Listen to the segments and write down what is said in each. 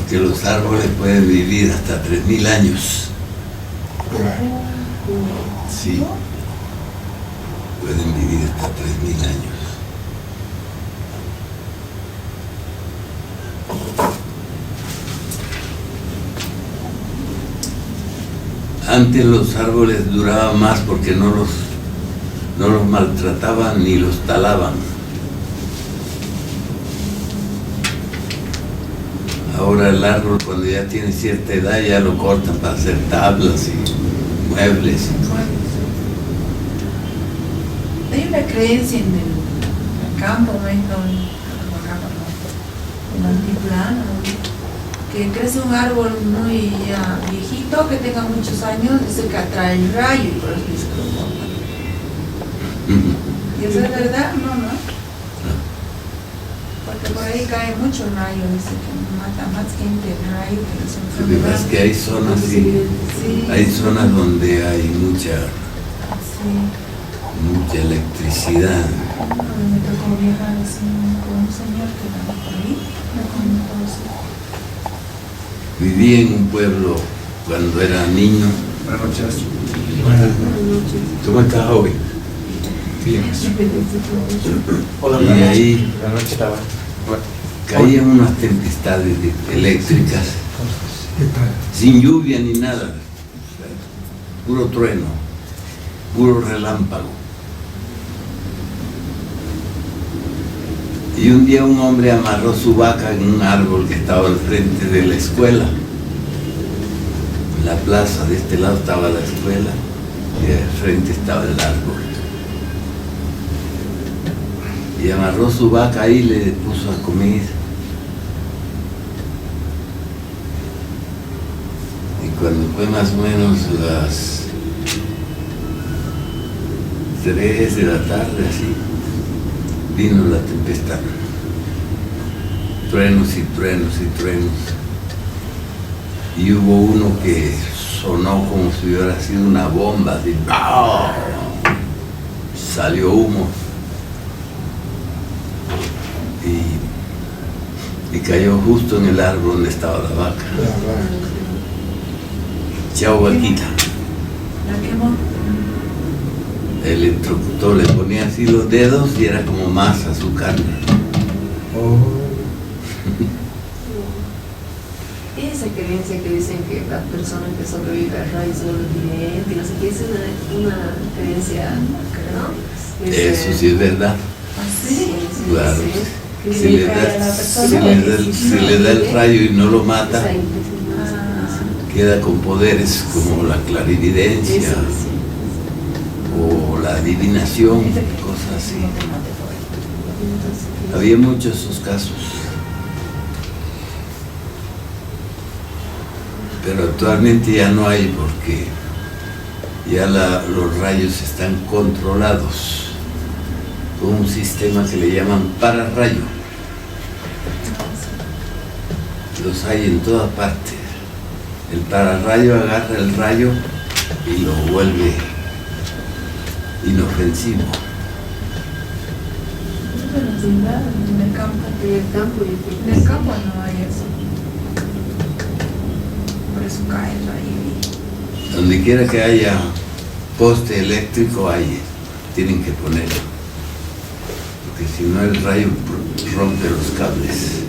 porque los árboles pueden vivir hasta 3000 años. Sí, pueden vivir hasta 3000 años. Antes los árboles duraban más porque no los maltrataban ni los talaban. Ahora el árbol, cuando ya tiene cierta edad, ya lo cortan para hacer tablas y muebles. Hay una creencia en el campo, ¿no? En el altiplano, que crece un árbol muy viejito, que tenga muchos años, dice que atrae el rayo y por eso dice que lo cortan. ¿Y eso es verdad? No. Porque por ahí cae mucho rayo, dice que mata más gente el rayo que las Lo que pasa es que hay zonas, sí, hay zonas donde hay mucha electricidad. Me tocó viajar así con un señor que estaba por ahí, me contó eso. Viví en un pueblo cuando era niño. Buenas noches. Buenas noches. ¿Cómo estás, joven? Bien. Hola, Y ahí buenas noches. caían unas tempestades eléctricas, sin lluvia ni nada, puro trueno, puro relámpago. Y un día un hombre amarró su vaca en un árbol que estaba al frente de la escuela. En la plaza de este lado estaba la escuela y al frente estaba el árbol. Y amarró su vaca ahí y le puso a comer. Y cuando fue más o menos las 3 de la tarde, así, vino la tempestad. Truenos y truenos y truenos. Y hubo uno que sonó como si hubiera sido una bomba, así, ¡oh! Salió humo. Y cayó justo en el árbol donde estaba la vaca. Chao, vaquita. ¿La quemó? Electrocutó, le ponía así los dedos y era como masa su carne. Y esa creencia que dicen que la persona que sobrevive al rayo solo tiene y no sé qué, es una creencia, ¿no? Eso sí es verdad. ¿Sí? Claro. Que Si le da el rayo y no lo mata, queda con poderes como la clarividencia o la adivinación, cosas así. Había muchos esos casos. Pero actualmente ya no hay porque ya los rayos están controlados con un sistema que le llaman pararrayo. Los hay en toda parte. El pararrayo agarra el rayo y lo vuelve inofensivo. En el campo. En el campo no hay eso. Por eso cae el rayo. Donde quiera que haya poste eléctrico, tienen que ponerlo. Porque si no el rayo rompe los cables.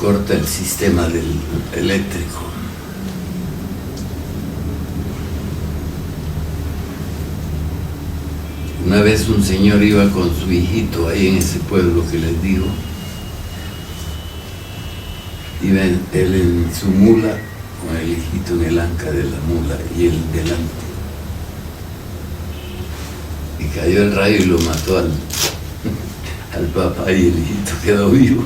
Corta el sistema del eléctrico. Una vez un señor iba con su hijito ahí en ese pueblo que les digo. Iba él en su mula con el hijito en el anca de la mula y él delante. Y cayó el rayo y lo mató al papá y el hijito quedó vivo.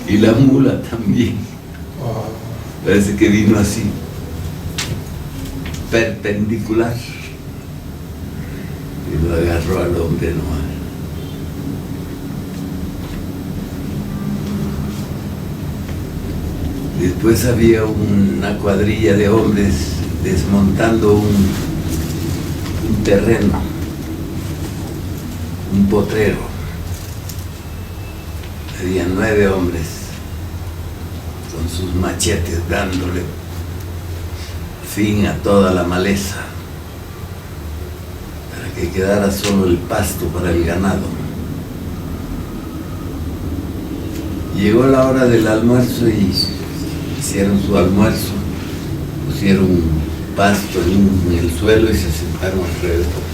Y la mula también. Parece que vino así, perpendicular. Y lo agarró al hombre nomás. Después había una cuadrilla de hombres desmontando un un potrero. Había 9 hombres con sus machetes dándole fin a toda la maleza para que quedara solo el pasto para el ganado. Llegó la hora del almuerzo y hicieron su almuerzo, pusieron un pasto en el suelo y se sentaron alrededor.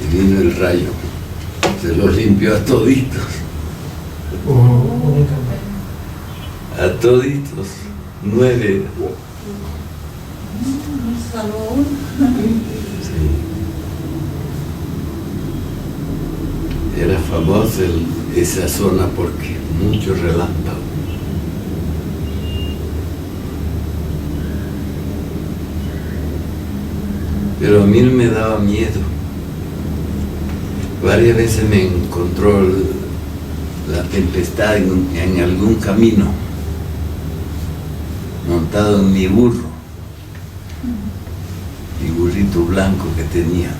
Y vino el rayo, se los limpió a toditos. A toditos, 9. Salvo uno. Sí. Era famosa esa zona porque mucho relámpago. Pero a mí me daba miedo. Varias veces me encontró la tempestad en algún camino, montado en mi burro, mi burrito blanco que tenía.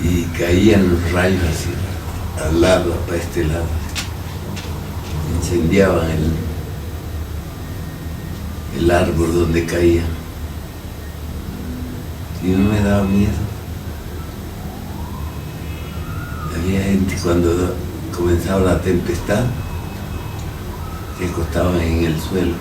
Y caían los rayos así, al lado, para este lado. Incendiaban el árbol donde caían. Y no me daba miedo. Había gente cuando comenzaba la tempestad, se acostaban en el suelo.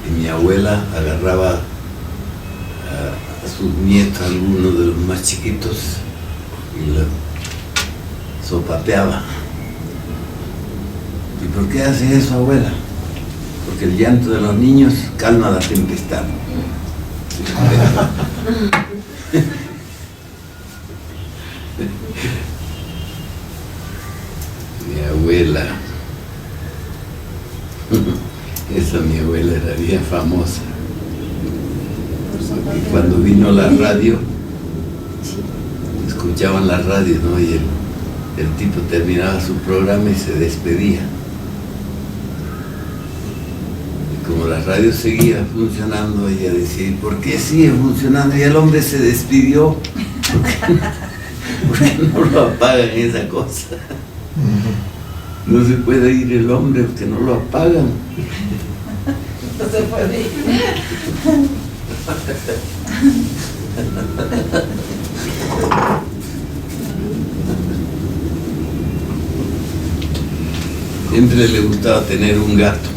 Y mi abuela agarraba a sus nietos, algunos de los más chiquitos, y los sopapeaba. ¿Y por qué hace eso, abuela? Porque el llanto de los niños calma la tempestad. Mi abuela, esa mi abuela era bien famosa. Y cuando vino la radio, escuchaban la radio, ¿no? Y el tipo terminaba su programa y se despedía. Como la radio seguía funcionando, ella decía, ¿y por qué sigue funcionando? Y el hombre se despidió. ¿Por qué no lo apagan esa cosa? No se puede ir el hombre porque no lo apagan. No se puede ir. Siempre le gustaba tener un gato.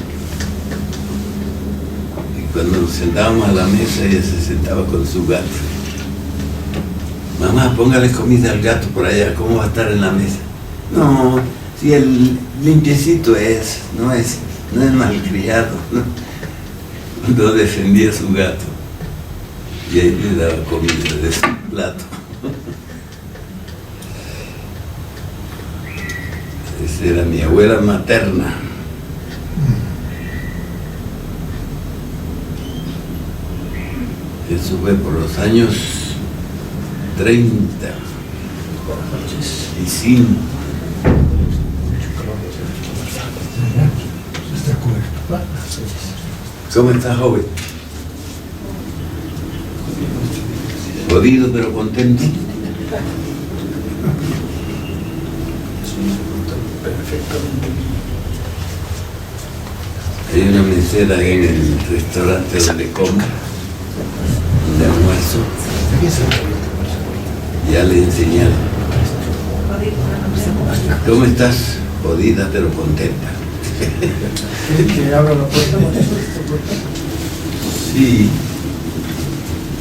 Cuando nos sentábamos a la mesa, ella se sentaba con su gato. Mamá, póngale comida al gato por allá, ¿cómo va a estar en la mesa? No, si el limpiecito es, no es malcriado. No defendía a su gato. Y ahí le daba comida de su plato. Esa era mi abuela materna. Eso fue por los años 35. ¿Cómo está, joven? Jodido pero contento. Hay una mesera en el restaurante donde como, de almuerzo. Ya le he enseñado. ¿Cómo estás? Jodida pero contenta. Que abra la puerta. Sí,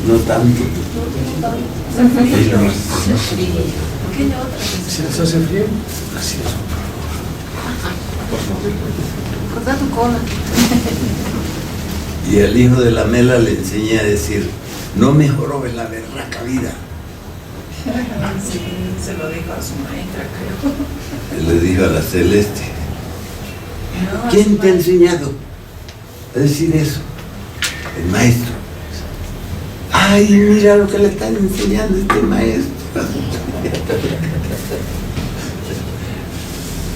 no tanto. Si les hace frío, así es. Corta tu cola. Y al hijo de la Mela le enseñé a decir, no me jorobes la berraca vida. Sí, se lo dijo a su maestra, creo. Le dijo a la Celeste, No, a ¿quién su te ha maestra. enseñado a decir eso? El maestro. Ay, mira lo que le están enseñando este maestro.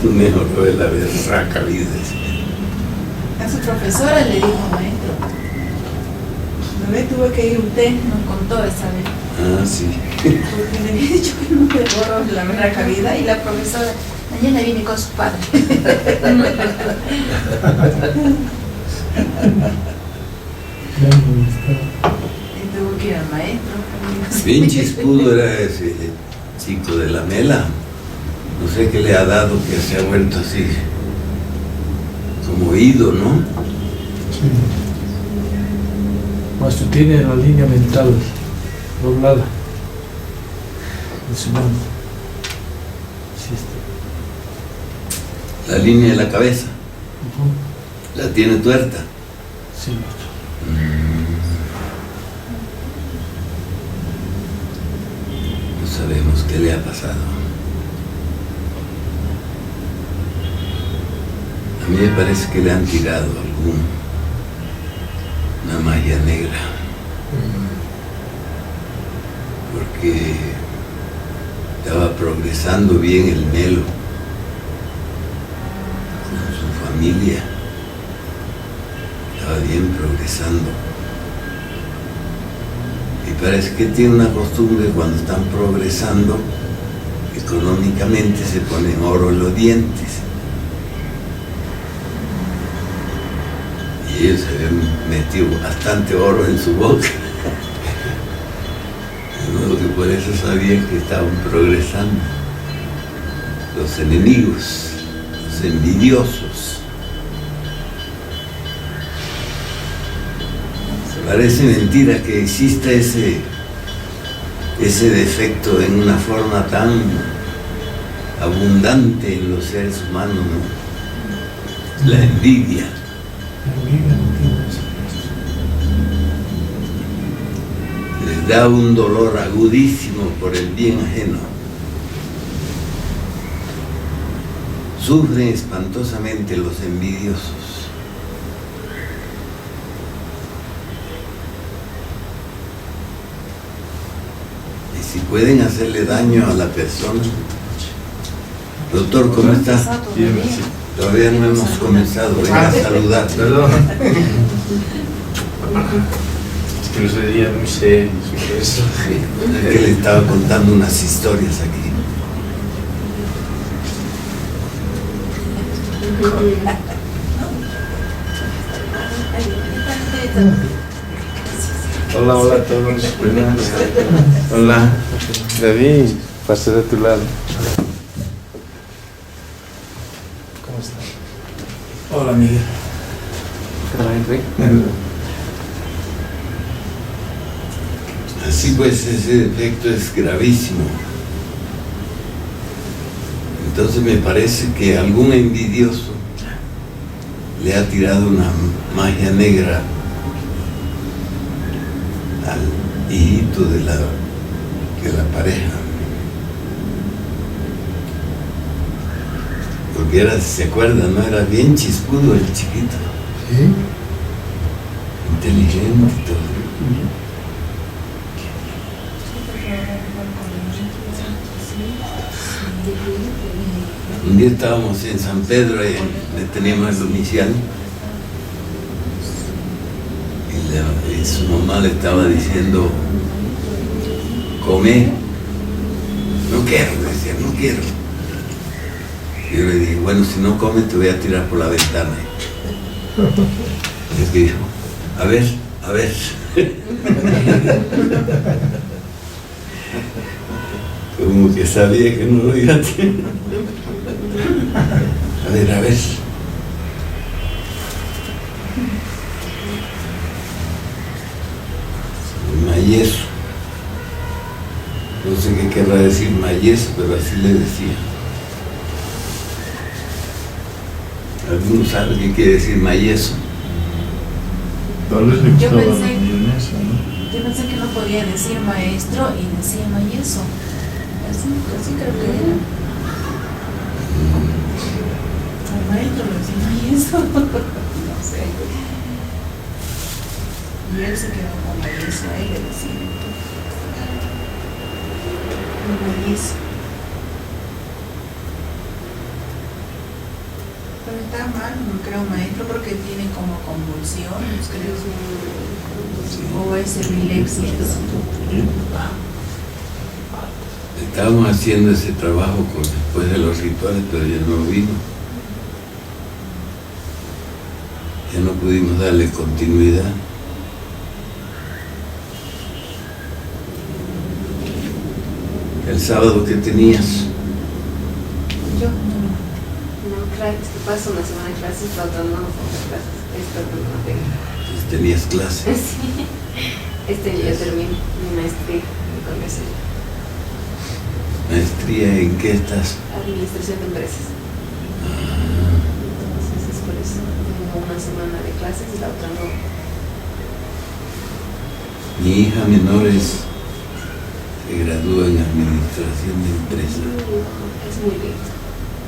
Me jorobes la berraca vida. A su profesora le dijo maestro. Esa vez tuve que ir a usted, nos contó esa vez. Ah, sí. Porque le había dicho que no me borró la mera calidad y la profesora mañana viene con su padre. Y tuvo que ir al maestro. Bien chispudo era ese chico de la Mela. No sé qué le ha dado que se ha vuelto así, como oído, ¿no? Sí. Maestro tiene la línea mental doblada en su mano. Sí, está. La línea de la cabeza, Ujú. la tiene tuerta. Sí, maestro. No sabemos qué le ha pasado. A mí me parece que le han tirado una magia negra. Porque estaba progresando bien el Melo con su familia. Estaba bien progresando. Y parece que tiene una costumbre cuando están progresando económicamente, se ponen oro en los dientes. Y ellos se habían metido bastante oro en su boca. De modo que por eso sabían que estaban progresando. Los enemigos, los envidiosos. Parece mentira que exista ese defecto en una forma tan abundante en los seres humanos, ¿no? La envidia. Les da un dolor agudísimo por el bien ajeno. Sufren espantosamente los envidiosos. Y si pueden hacerle daño a la persona. Doctor, ¿cómo está? Todavía no hemos comenzado, venga a saludar. Perdón. Es que los veía muy serios, por eso. Es que le estaba contando unas historias aquí. Hola, hola a todos. Buenas. Hola. David, pasé de tu lado. ¿Cómo estás? Hola, Miguel. Así pues, ese defecto es gravísimo. Entonces me parece que algún envidioso le ha tirado una magia negra al hijito de la pareja. Porque era, ¿se acuerdan? ¿No? Era bien chispudo el chiquito. ¿Sí? Inteligente y todo. Un día estábamos en San Pedro, y teníamos el inicial, y su mamá le estaba diciendo, come. No quiero, decía, no quiero. Y yo le dije, bueno, si no comes te voy a tirar por la ventana. Y es que dijo, a ver. Como que sabía que no lo iba a tirar. A ver. Mayeso. No sé qué querrá decir mayeso, pero así le decía. ¿Alguno sabe qué quiere decir mayeso? Tal vez le Yo gustaba la pensé- mayonesa, ¿no? Yo pensé que no podía decir maestro y decía mayeso. Así creo que era. Al maestro le decía mayeso. No sé. Y él se quedó con mayeso, a él le decía. Mayeso. Pero está mal, no creo maestro, porque tiene como convulsiones, creo. o es epilepsia. Estábamos haciendo ese trabajo después de los rituales, pero ya no vino. Ya no pudimos darle continuidad. El sábado que tenías, Yo no, clases, que paso una semana de clases, la otra no, clases, esta no tengo. pues, tenías clase. Sí, este año ya termino mi maestría en comercio. ¿Maestría en qué estás? Administración de empresas. Ah, Entonces es por eso. Tengo una semana de clases y la otra no. mi hija menor se gradúa en administración de empresas. Es muy lindo.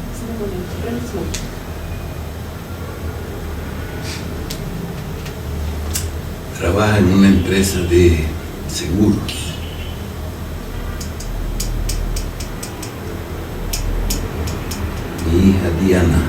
Es muy bonito, realmente es muy lindo. Trabaja en una empresa de seguros. Mi hija Diana.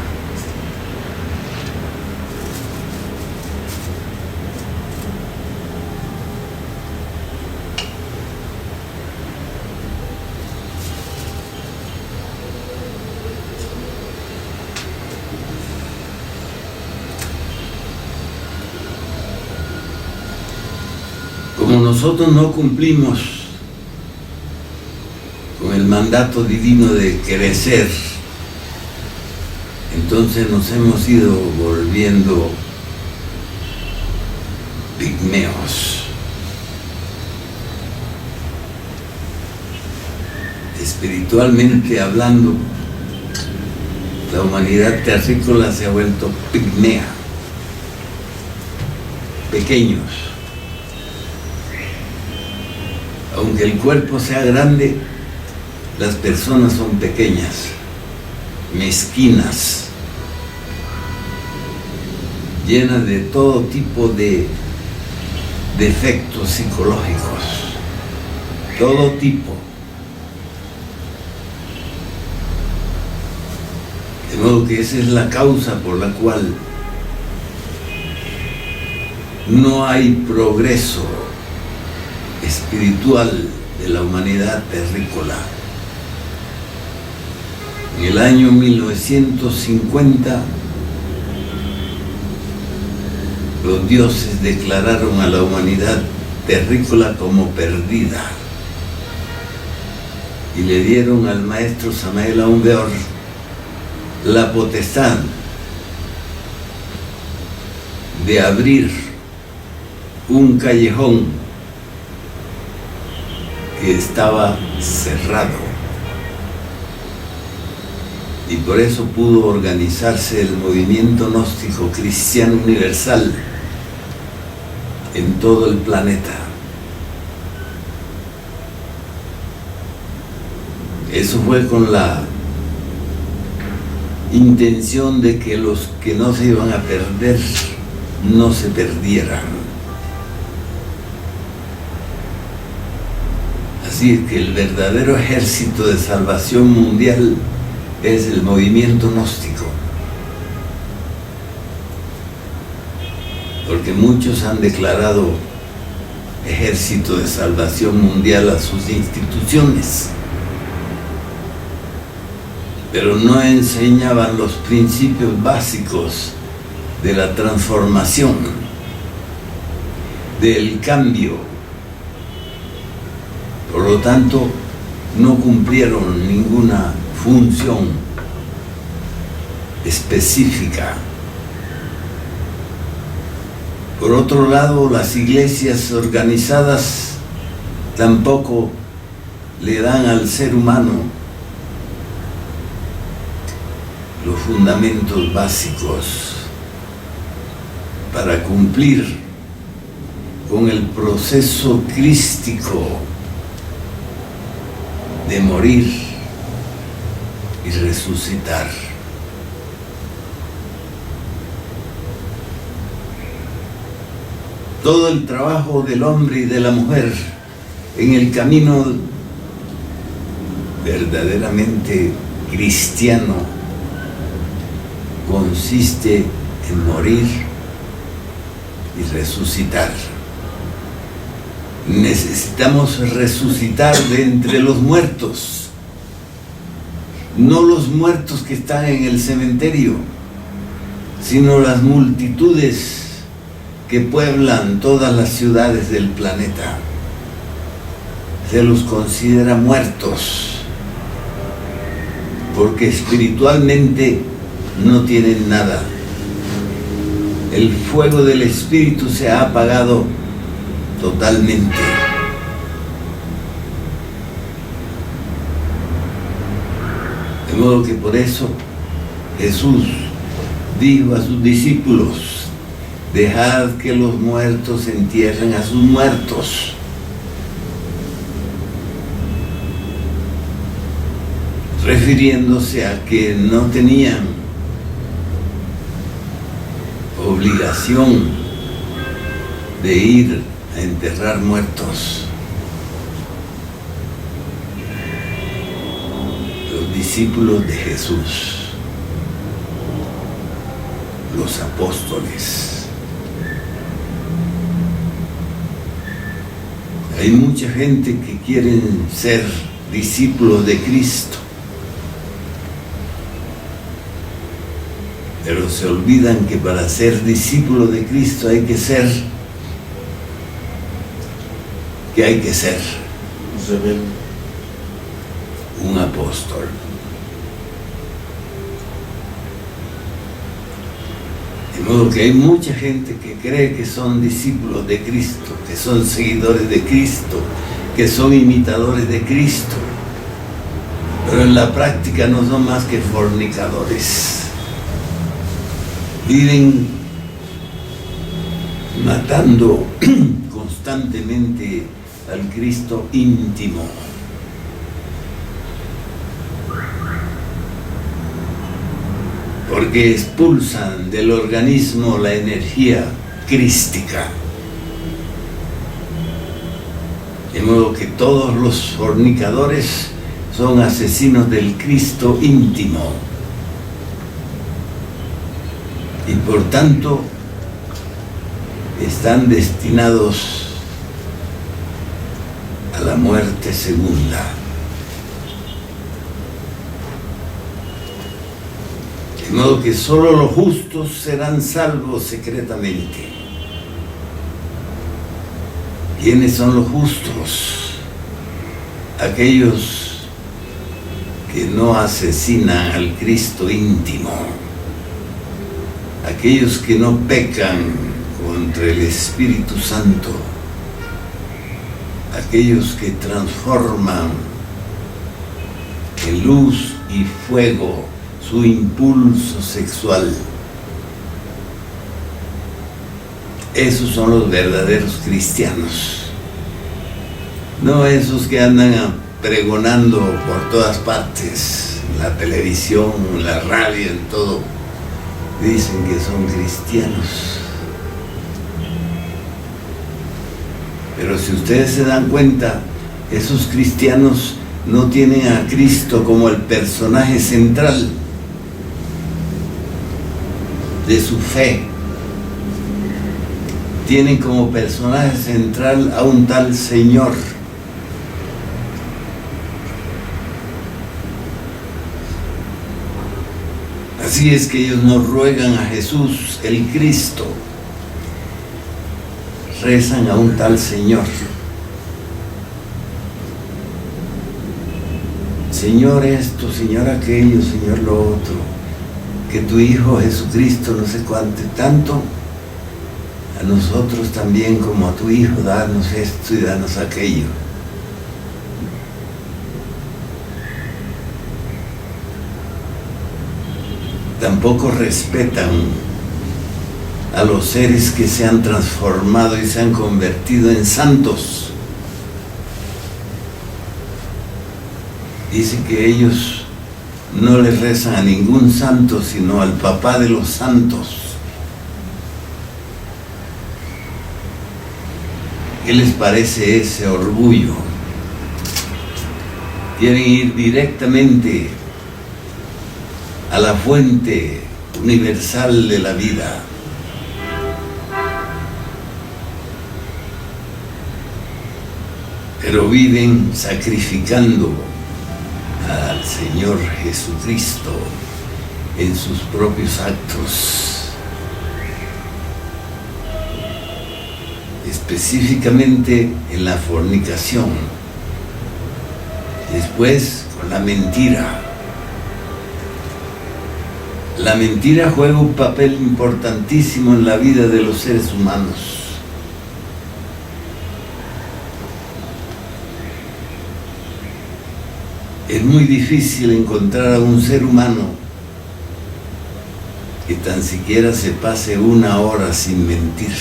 Como nosotros no cumplimos con el mandato divino de crecer, entonces nos hemos ido volviendo pigmeos. Espiritualmente hablando, la humanidad terrícola se ha vuelto pigmea, pequeños. Aunque el cuerpo sea grande, las personas son pequeñas, mezquinas, llenas de todo tipo de defectos psicológicos, todo tipo. De modo que esa es la causa por la cual no hay progreso espiritual de la humanidad terrícola. En el año 1950, los dioses declararon a la humanidad terrícola como perdida y le dieron al maestro Samael Aun Weor la potestad de abrir un callejón que estaba cerrado, y por eso pudo organizarse el movimiento gnóstico cristiano universal en todo el planeta. Eso fue con la intención de que los que no se iban a perder no se perdieran. Así que el verdadero ejército de salvación mundial es el movimiento gnóstico. Porque muchos han declarado ejército de salvación mundial a sus instituciones, pero no enseñaban los principios básicos de la transformación, del cambio. Por lo tanto, no cumplieron ninguna función específica. Por otro lado, las iglesias organizadas tampoco le dan al ser humano los fundamentos básicos para cumplir con el proceso crístico de morir y resucitar. Todo el trabajo del hombre y de la mujer en el camino verdaderamente cristiano consiste en morir y resucitar. necesitamos resucitar de entre los muertos, no los muertos que están en el cementerio, sino las multitudes que pueblan todas las ciudades del planeta. Se los considera muertos, porque espiritualmente no tienen nada. El fuego del Espíritu se ha apagado totalmente. De modo que por eso Jesús dijo a sus discípulos: dejad que los muertos entierren a sus muertos. Refiriéndose a que no tenían obligación de ir a enterrar muertos. Los discípulos de Jesús, los apóstoles. Hay mucha gente que quieren ser discípulos de Cristo, pero se olvidan que para ser discípulo de Cristo hay que ser un apóstol. De modo que hay mucha gente que cree que son discípulos de Cristo, que son seguidores de Cristo, que son imitadores de Cristo, pero en la práctica no son más que fornicadores. Viven matando constantemente al Cristo íntimo. Porque expulsan del organismo la energía crística. De modo que todos los fornicadores son asesinos del Cristo íntimo. Y por tanto están destinados a la muerte segunda. De modo que solo los justos serán salvos secretamente. ¿Quiénes son los justos? Aquellos que no asesinan al Cristo íntimo. Aquellos que no pecan contra el Espíritu Santo, aquellos que transforman en luz y fuego su impulso sexual. Esos son los verdaderos cristianos, no esos que andan pregonando por todas partes, en la televisión, en la radio, en todo. Dicen que son cristianos. Pero si ustedes se dan cuenta, esos cristianos no tienen a Cristo como el personaje central de su fe. Tienen como personaje central a un tal Señor. Así es que ellos no ruegan a Jesús, el Cristo. Rezan a un tal Señor. Señor esto, Señor aquello, Señor lo otro. Que tu Hijo Jesucristo, no sé cuánto, tanto, a nosotros también como a tu Hijo, danos esto y danos aquello. Tampoco respetan a los seres que se han transformado y se han convertido en santos. Dice que ellos no le rezan a ningún santo, sino al papá de los santos. ¿Qué les parece ese orgullo? Quieren ir directamente a la fuente universal de la vida. pero viven sacrificando al Señor Jesucristo en sus propios actos, específicamente en la fornicación, después con la mentira. La mentira juega un papel importantísimo en la vida de los seres humanos. Es muy difícil encontrar a un ser humano que tan siquiera se pase una hora sin mentir.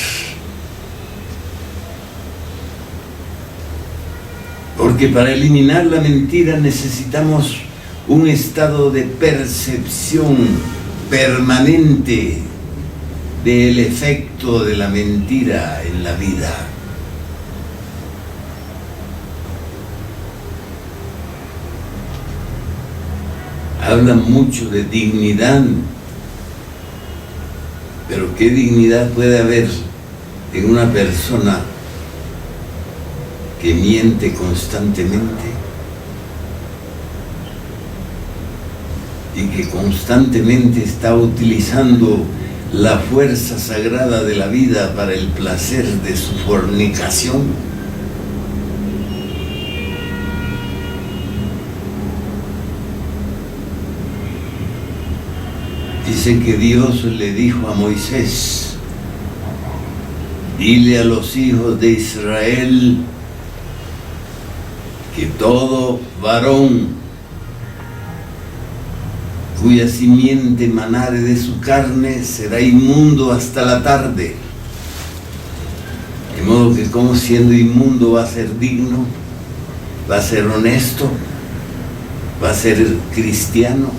Porque para eliminar la mentira necesitamos un estado de percepción permanente del efecto de la mentira en la vida. Hablan mucho de dignidad, pero ¿qué dignidad puede haber en una persona que miente constantemente y que constantemente está utilizando la fuerza sagrada de la vida para el placer de su fornicación? Dice que Dios le dijo a Moisés: dile a los hijos de Israel que todo varón cuya simiente manare de su carne será inmundo hasta la tarde. De modo que, como siendo inmundo, va a ser digno, va a ser honesto, va a ser cristiano.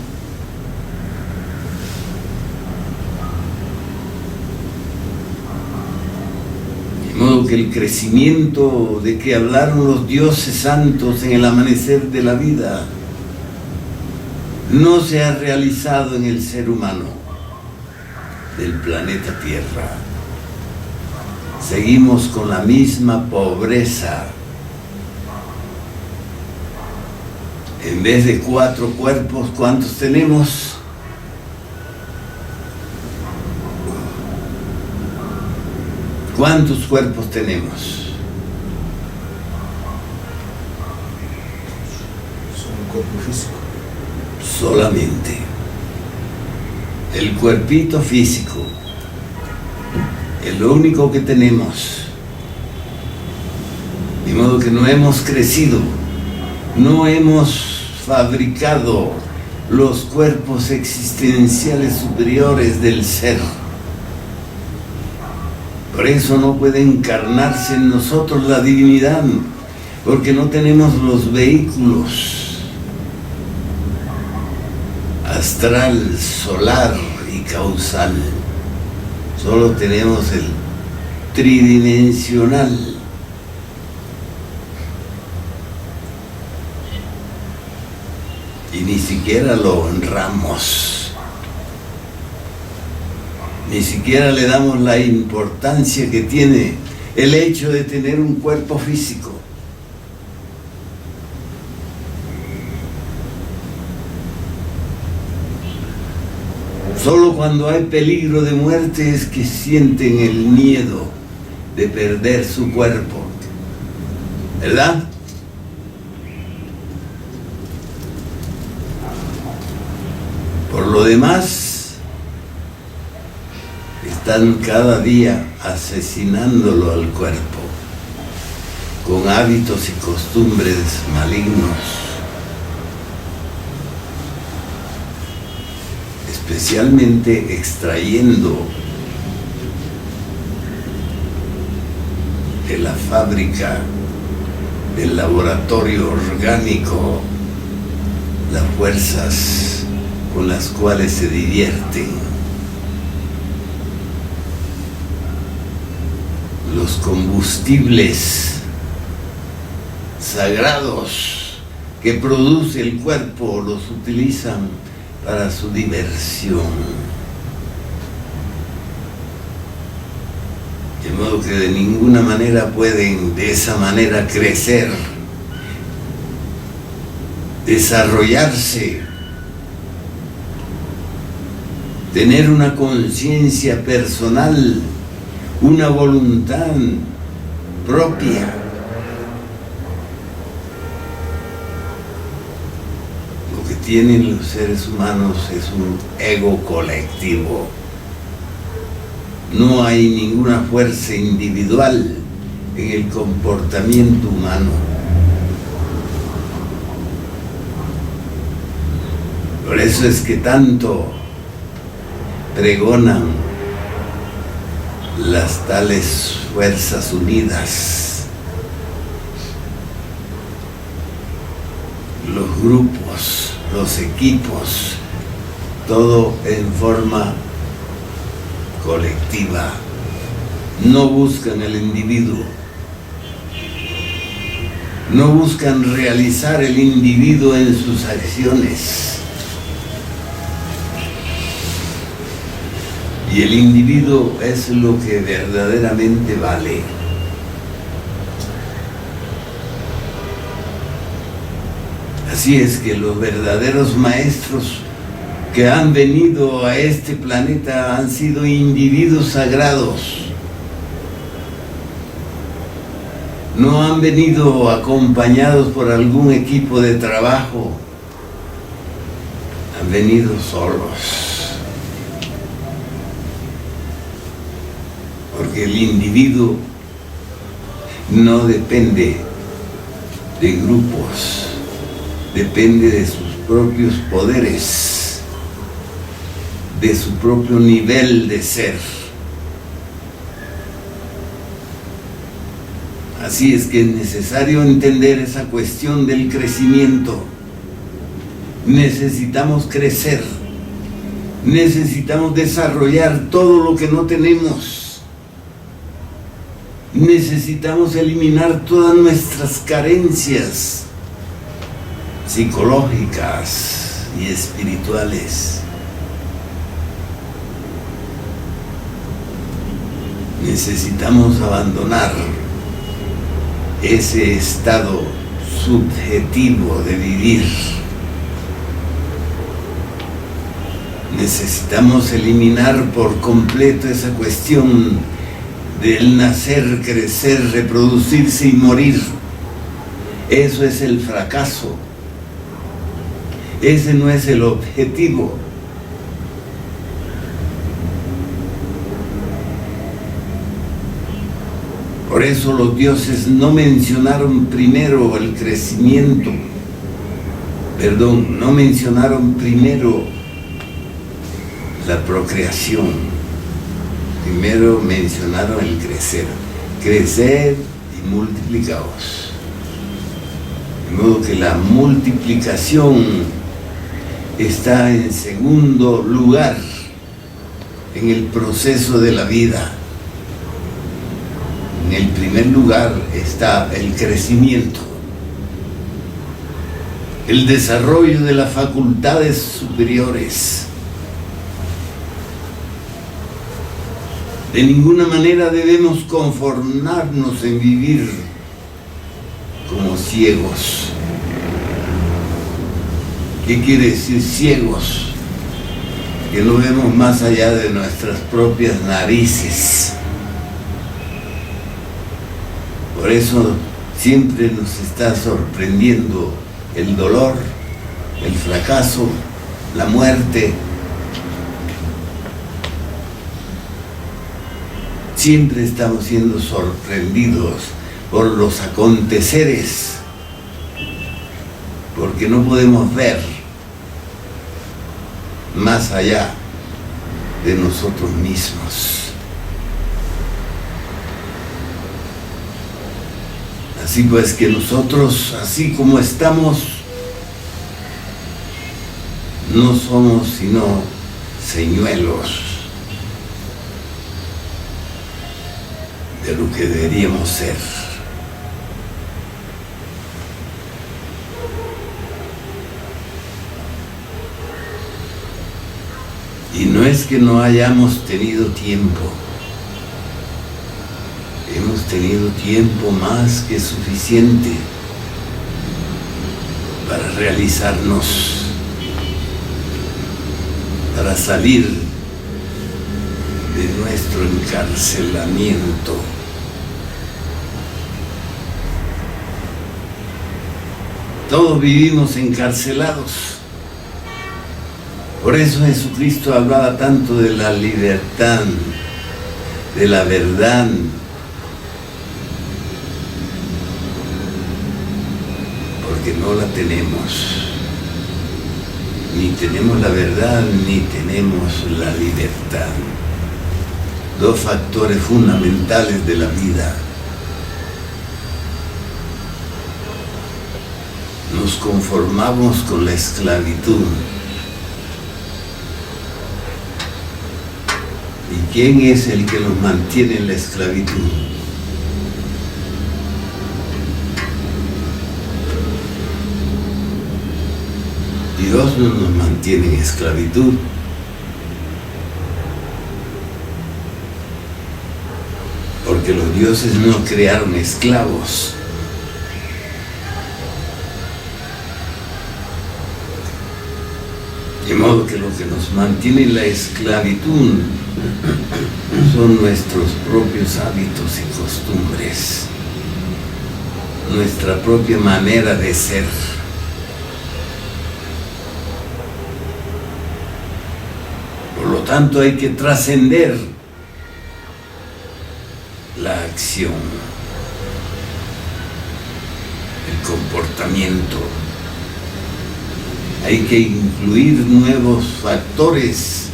De modo que el crecimiento de que hablaron los dioses santos en el amanecer de la vida no se ha realizado en el ser humano del planeta Tierra. Seguimos con la misma pobreza. En vez de 4 cuerpos, ¿cuántos tenemos? ¿Cuántos cuerpos tenemos? Solo un cuerpo físico. Solamente el cuerpito físico es lo único que tenemos. De modo que no hemos crecido, no hemos fabricado los cuerpos existenciales superiores del ser. Por eso no puede encarnarse en nosotros la divinidad, porque no tenemos los vehículos astral, solar y causal. Solo tenemos el tridimensional. Y ni siquiera lo honramos. Ni siquiera le damos la importancia que tiene el hecho de tener un cuerpo físico. Solo cuando hay peligro de muerte es que sienten el miedo de perder su cuerpo, ¿verdad? Por lo demás, están cada día asesinándolo al cuerpo con hábitos y costumbres malignos, especialmente extrayendo de la fábrica, del laboratorio orgánico, las fuerzas con las cuales se divierten. Los combustibles sagrados que produce el cuerpo los utilizan para su diversión. De De modo que de ninguna manera pueden de esa manera crecer, desarrollarse, tener una conciencia personal, una voluntad propia. Lo que tienen los seres humanos es un ego colectivo. No hay ninguna fuerza individual en el comportamiento humano. Por eso es que tanto pregonan las tales fuerzas unidas, los grupos, los equipos, todo en forma colectiva. No buscan el individuo, no buscan realizar el individuo en sus acciones. Y el individuo es lo que verdaderamente vale. Así es que los verdaderos maestros que han venido a este planeta han sido individuos sagrados. No han venido acompañados por algún equipo de trabajo. Han venido solos. Porque el individuo no depende de grupos, depende de sus propios poderes, de su propio nivel de ser. Así es que es necesario entender esa cuestión del crecimiento. Necesitamos crecer, necesitamos desarrollar todo lo que no tenemos. Necesitamos eliminar todas nuestras carencias psicológicas y espirituales. Necesitamos abandonar ese estado subjetivo de vivir. Necesitamos eliminar por completo esa cuestión del nacer, crecer, reproducirse y morir. Eso es el fracaso. Ese no es el objetivo. Por eso los dioses no mencionaron primero el crecimiento, no mencionaron primero la procreación. Primero mencionaron el crecer. Crecer y multiplicaos. De modo que la multiplicación está en segundo lugar en el proceso de la vida. En el primer lugar está el crecimiento, el desarrollo de las facultades superiores. De ninguna manera debemos conformarnos en vivir como ciegos. ¿Qué quiere decir ciegos? Que no vemos más allá de nuestras propias narices. Por eso siempre nos está sorprendiendo el dolor, el fracaso, la muerte. Siempre estamos siendo sorprendidos por los aconteceres, porque no podemos ver más allá de nosotros mismos. Así pues que nosotros, así como estamos, no somos sino señuelos de lo que deberíamos ser. Y no es que no hayamos tenido tiempo, tenido tiempo más que suficiente para realizarnos, para salir de nuestro encarcelamiento. Todos vivimos encarcelados. Por eso Jesucristo hablaba tanto de la libertad, de la verdad. Porque no la tenemos. Ni tenemos la verdad, ni tenemos la libertad. Dos factores fundamentales de la vida. Nos conformamos con la esclavitud. ¿Y quién es el que nos mantiene en la esclavitud? Dios no nos mantiene en esclavitud. Porque los dioses no crearon esclavos. De modo que lo que nos mantiene en la esclavitud son nuestros propios hábitos y costumbres, nuestra propia manera de ser. Por lo tanto, hay que trascender la acción, el comportamiento. Hay que incluir nuevos factores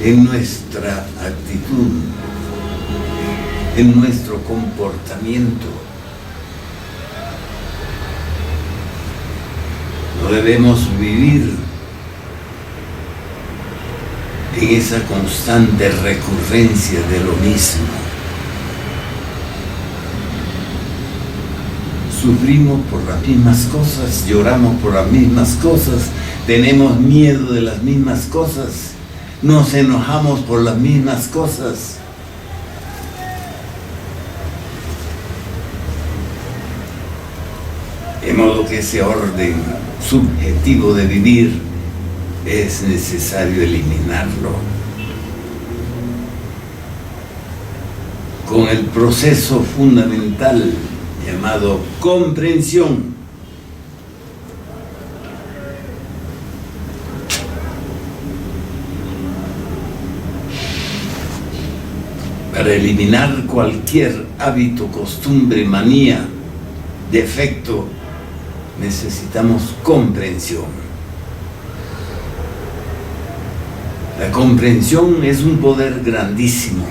en nuestra actitud, en nuestro comportamiento. No debemos vivir en esa constante recurrencia de lo mismo. Sufrimos por las mismas cosas, lloramos por las mismas cosas, tenemos miedo de las mismas cosas, nos enojamos por las mismas cosas. De modo que ese orden subjetivo de vivir es necesario eliminarlo. Con el proceso fundamental llamado comprensión. Para eliminar cualquier hábito, costumbre, manía, defecto, necesitamos comprensión. La comprensión es un poder grandísimo.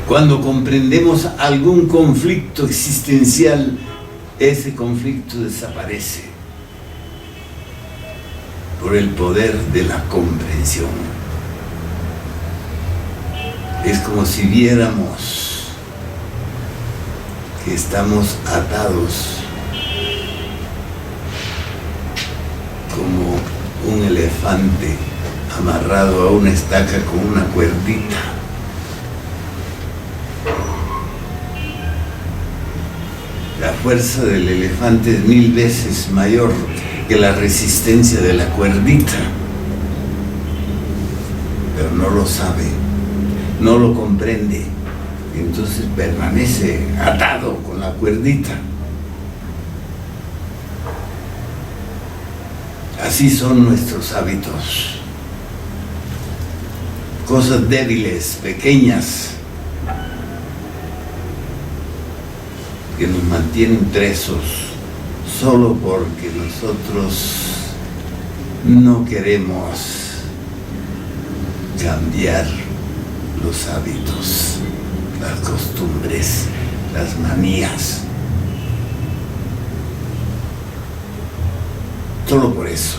Cuando comprendemos algún conflicto existencial, ese conflicto desaparece por el poder de la comprensión. Es como si viéramos que estamos atados como un elefante amarrado a una estaca con una cuerdita. La fuerza del elefante es 1000 veces mayor que la resistencia de la cuerdita, pero no lo sabe, no lo comprende, entonces permanece atado con la cuerdita. Así son nuestros hábitos, cosas débiles, pequeñas, que nos mantienen presos solo porque nosotros no queremos cambiar los hábitos, las costumbres, las manías. Solo por eso.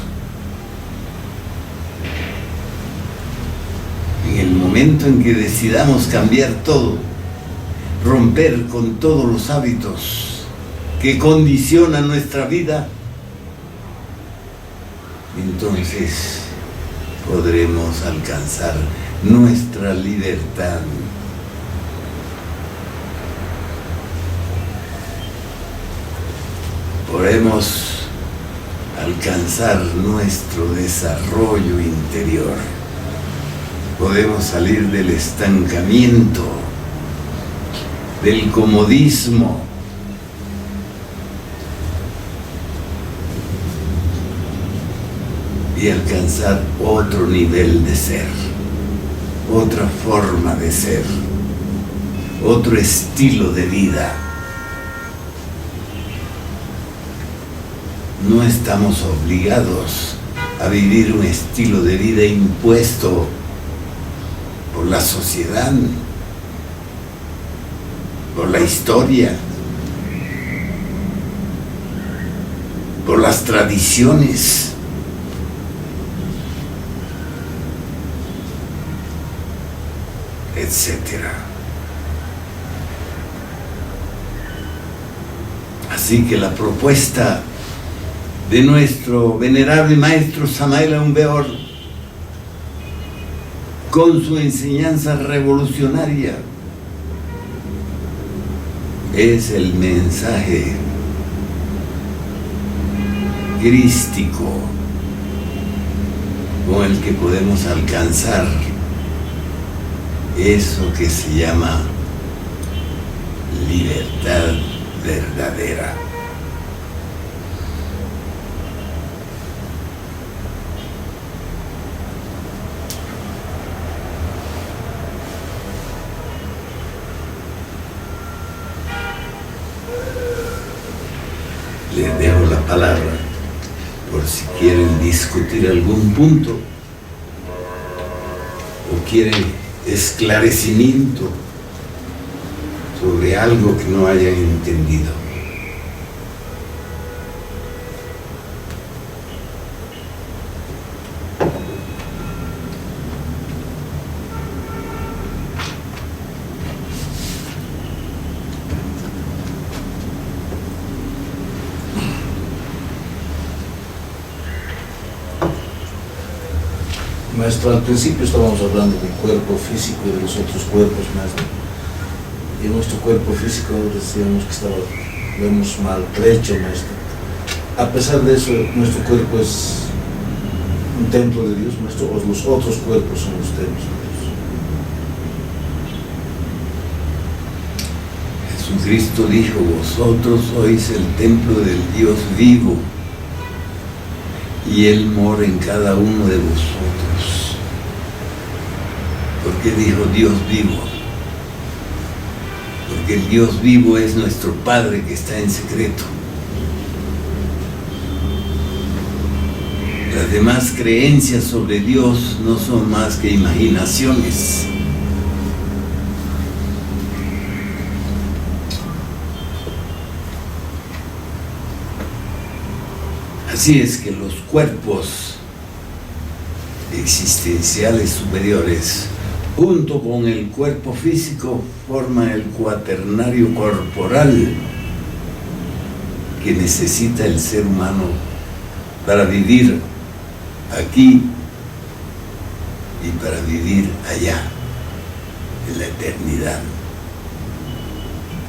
En el momento en que decidamos cambiar todo, romper con todos los hábitos que condicionan nuestra vida, entonces podremos alcanzar nuestra libertad. Podemos alcanzar nuestro desarrollo interior. Podemos salir del estancamiento, del comodismo. Y alcanzar otro nivel de ser, otra forma de ser, otro estilo de vida. No estamos obligados a vivir un estilo de vida impuesto por la sociedad, por la historia, por las tradiciones. Etcétera. Así que la propuesta de nuestro venerable maestro Samael Aun Weor, con su enseñanza revolucionaria, es el mensaje crístico con el que podemos alcanzar eso que se llama libertad verdadera. Les dejo la palabra por si quieren discutir algún punto o quieren esclarecimiento sobre algo que no hayan entendido. Maestro, al principio estábamos hablando del cuerpo físico y de los otros cuerpos, maestro. Y nuestro cuerpo físico decíamos que vemos maltrecho, maestro. A pesar de eso, nuestro cuerpo es un templo de Dios, maestro, o los otros cuerpos son los templos de Dios. Jesucristo dijo: vosotros sois el templo del Dios vivo, y Él mora en cada uno de vosotros. ¿Por qué dijo Dios vivo? Porque el Dios vivo es nuestro Padre que está en secreto. Las demás creencias sobre Dios no son más que imaginaciones. Así es que los cuerpos existenciales superiores, junto con el cuerpo físico, forman el cuaternario corporal que necesita el ser humano para vivir aquí y para vivir allá, en la eternidad,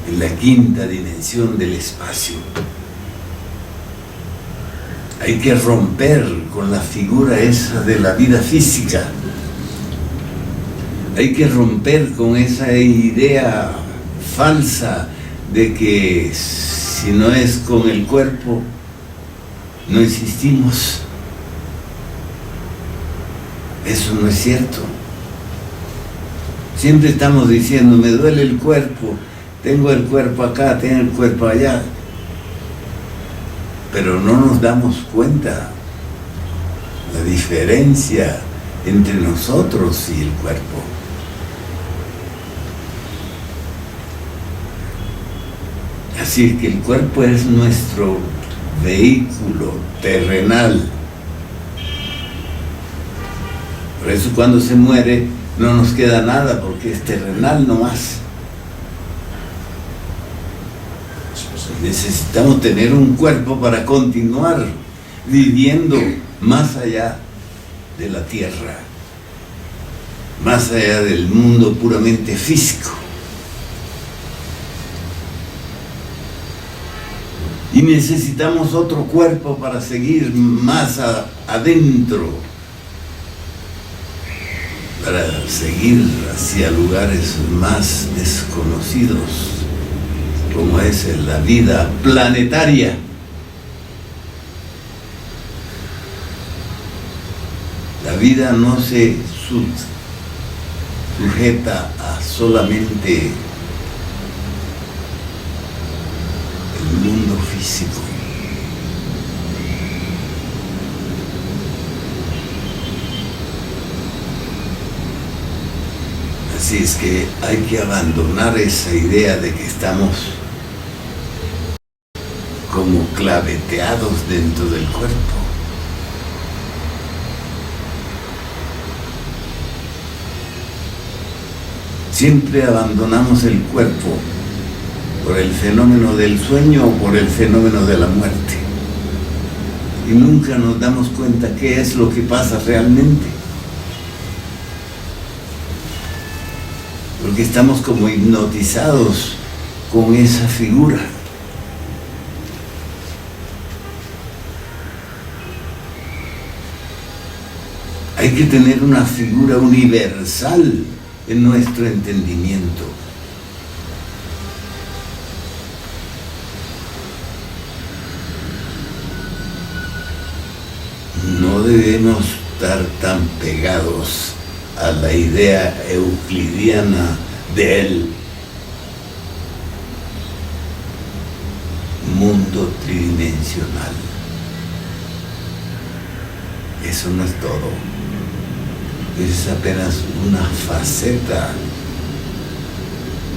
en la quinta dimensión del espacio. Hay que romper con la figura esa de la vida física. Hay que romper con esa idea falsa de que si no es con el cuerpo, no existimos. Eso no es cierto. Siempre estamos diciendo: me duele el cuerpo, tengo el cuerpo acá, tengo el cuerpo allá. Pero no nos damos cuenta la diferencia entre nosotros y el cuerpo. Así que el cuerpo es nuestro vehículo terrenal. Por eso cuando se muere no nos queda nada, porque es terrenal nomás. Necesitamos tener un cuerpo para continuar viviendo más allá de la tierra. más allá del mundo puramente físico. Y necesitamos otro cuerpo para seguir más adentro, para seguir hacia lugares más desconocidos, como es la vida planetaria. La vida no se sujeta a solamente el mundo físico. Así es que hay que abandonar esa idea de que estamos como claveteados dentro del cuerpo. Siempre abandonamos el cuerpo por el fenómeno del sueño o por el fenómeno de la muerte. Y nunca nos damos cuenta qué es lo que pasa realmente. Porque estamos como hipnotizados con esa figura. Hay que tener una figura universal en nuestro entendimiento. No debemos estar tan pegados a la idea euclidiana del mundo tridimensional. Eso no es todo. Es apenas una faceta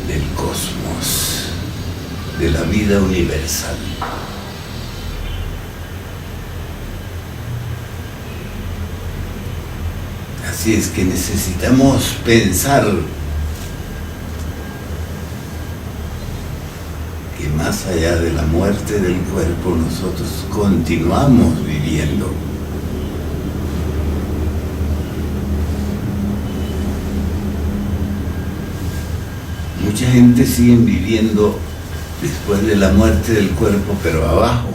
del cosmos, de la vida universal. Así es que necesitamos pensar que más allá de la muerte del cuerpo nosotros continuamos viviendo. Mucha gente sigue viviendo después de la muerte del cuerpo, pero abajo,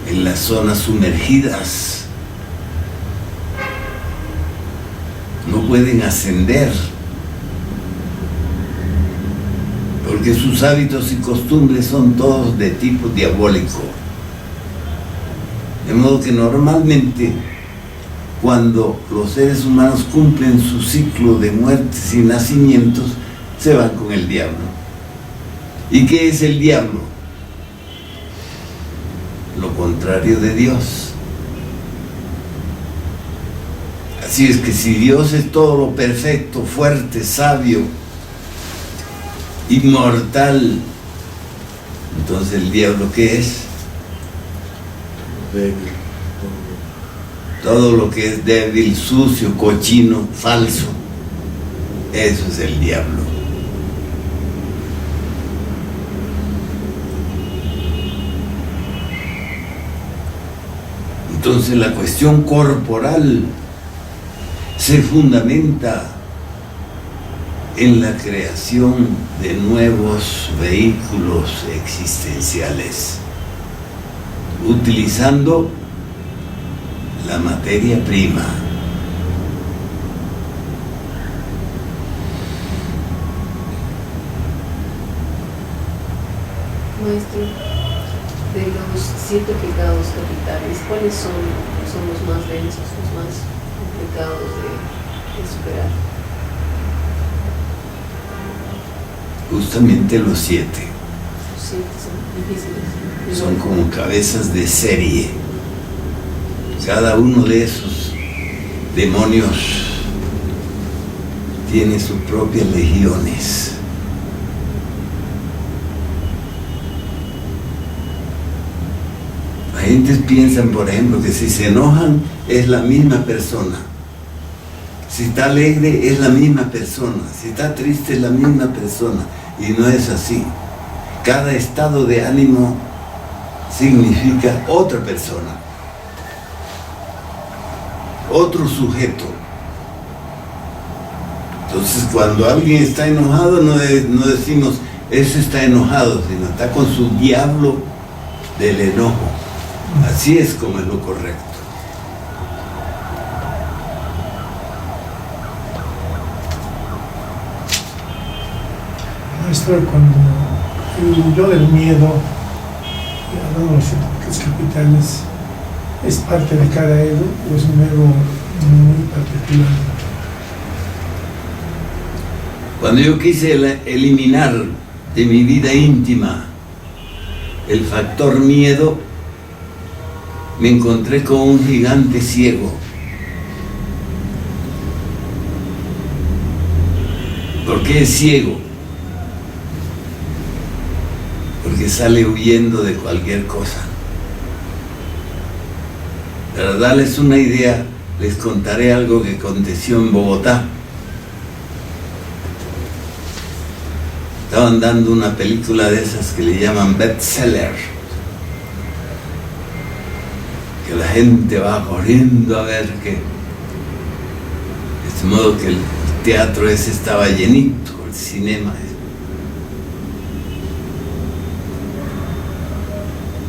en las zonas sumergidas. No pueden ascender, porque sus hábitos y costumbres son todos de tipo diabólico. De modo que normalmente, cuando los seres humanos cumplen su ciclo de muertes y nacimientos, se van con el diablo. ¿Y qué es el diablo? Lo contrario de Dios. Así es que si Dios es todo lo perfecto, fuerte, sabio, inmortal, entonces el diablo ¿qué es? Débil. Todo lo que es débil, sucio, cochino, falso, eso es el diablo. Entonces la cuestión corporal se fundamenta en la creación de nuevos vehículos existenciales, utilizando la materia prima. Maestro, de los 7 pecados capitales, ¿cuáles son los más densos, los más complicados de superar? Justamente los 7. Los 7 son difíciles. Son como cabezas de serie. Cada uno de esos demonios tiene sus propias legiones. La gente piensa, por ejemplo, que si se enojan es la misma persona. Si está alegre es la misma persona. Si está triste es la misma persona. Y no es así. Cada estado de ánimo significa otra persona, otro sujeto. Entonces, cuando alguien está enojado, no decimos, ese está enojado, sino está con su diablo del enojo. Así es como es lo correcto. Maestro, cuando el yo del miedo, hablando de los 7 pecados capitales, ¿es parte de cada ego o es un ego muy particular? Cuando yo quise eliminar de mi vida íntima el factor miedo, me encontré con un gigante ciego. ¿Por qué es ciego? Porque sale huyendo de cualquier cosa. Para darles una idea, les contaré algo que aconteció en Bogotá. Estaban dando una película de esas que le llaman bestseller, que la gente va corriendo a ver qué. De este modo que el teatro ese estaba llenito, el cinema.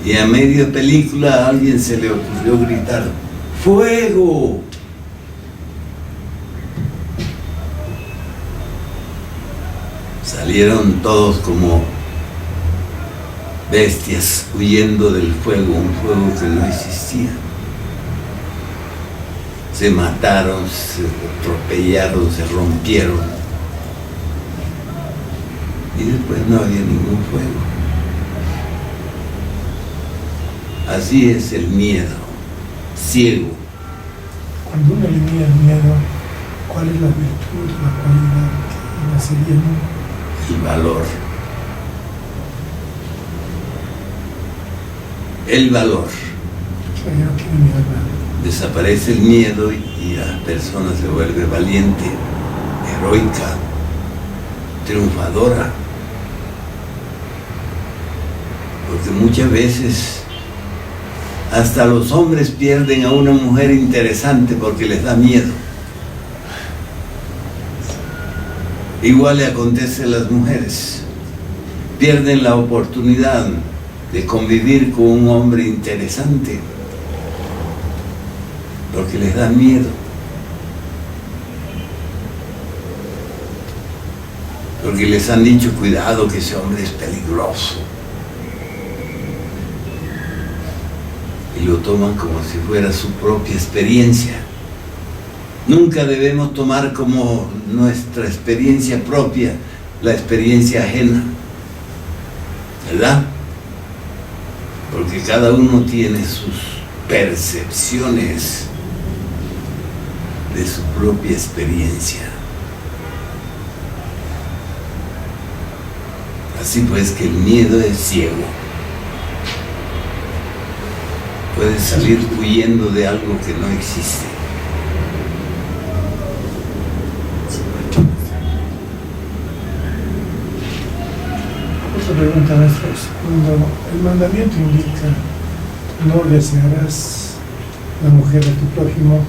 Y a media película a alguien se le ocurrió gritar, ¡fuego! Salieron todos como bestias huyendo del fuego, un fuego que no existía. Se mataron, se atropellaron, se rompieron. Y después no había ningún fuego. Así es el miedo, ciego. Cuando uno elimina el miedo, ¿cuál es la virtud, la cualidad que nacería en uno? El valor. El valor. O sea, ya no quiero mirar nada. Desaparece el miedo y la persona se vuelve valiente, heroica, triunfadora. Porque muchas veces hasta los hombres pierden a una mujer interesante porque les da miedo. Igual le acontece a las mujeres. Pierden la oportunidad de convivir con un hombre interesante porque les da miedo. Porque les han dicho, cuidado que ese hombre es peligroso. Y lo toman como si fuera su propia experiencia. Nunca debemos tomar como nuestra experiencia propia la experiencia ajena, ¿verdad? Porque cada uno tiene sus percepciones de su propia experiencia. Así pues que el miedo es ciego. Puedes salir huyendo de algo que no existe. Otra pregunta, maestros. Cuando el mandamiento indica no desearás la mujer de tu prójimo,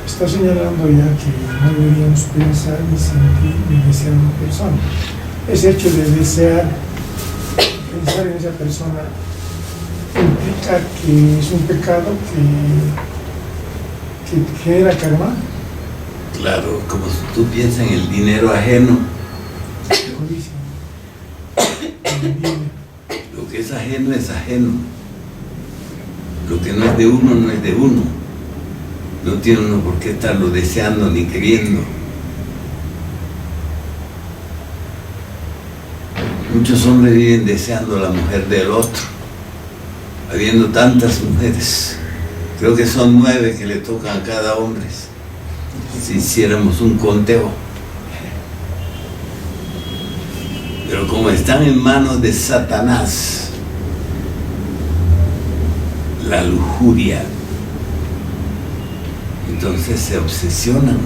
está señalando ya que no deberíamos pensar ni sentir ni desear a una persona. Ese hecho de desear, pensar en esa persona, implica que es un pecado que genera karma. Claro, como si tú piensas en el dinero ajeno. Codicia. Lo que es ajeno es ajeno. Lo que no es de uno, no es de uno. No tiene uno por qué estarlo deseando ni queriendo. Muchos hombres viven deseando a la mujer del otro, habiendo tantas mujeres. Creo que son 9 que le tocan a cada hombre, si hiciéramos un conteo. Pero como están en manos de Satanás, la lujuria, entonces se obsesionan.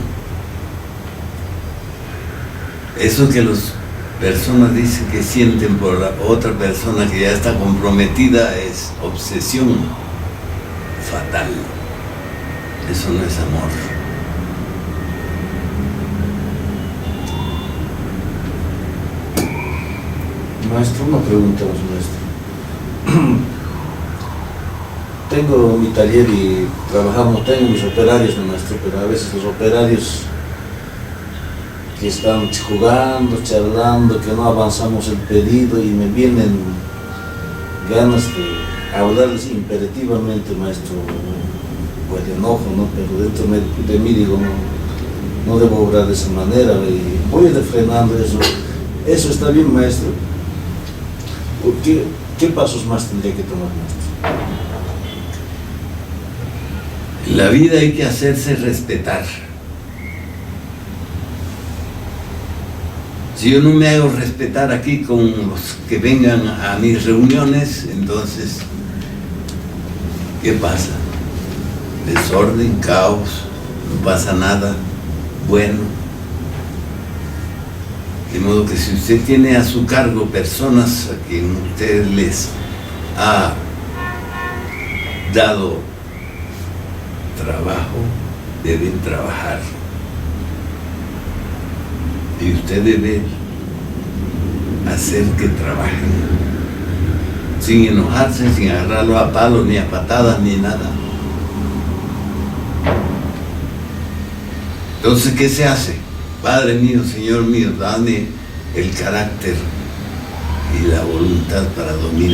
Eso que las personas dicen que sienten por la otra persona que ya está comprometida es obsesión fatal. Eso no es amor. Maestro, una pregunta, maestro. Tengo mi taller y tengo mis operarios, maestro, pero a veces los operarios que están jugando, charlando, que no avanzamos el pedido y me vienen ganas de hablarles imperativamente, maestro, pues de enojo, ¿no? Pero dentro de mí digo, no debo obrar de esa manera y voy refrenando eso. Eso está bien, maestro. ¿Qué pasos más tendría que tomar, maestro? En la vida hay que hacerse respetar. Si yo no me hago respetar aquí con los que vengan a mis reuniones, entonces, ¿qué pasa? Desorden, caos, no pasa nada bueno. De modo que si usted tiene a su cargo personas a quien usted les ha dado trabajo, deben trabajar. Y usted debe hacer que trabajen, sin enojarse, sin agarrarlo a palos, ni a patadas, ni nada. Entonces, ¿qué se hace? Padre mío, Señor mío, dame el carácter y la voluntad para dominar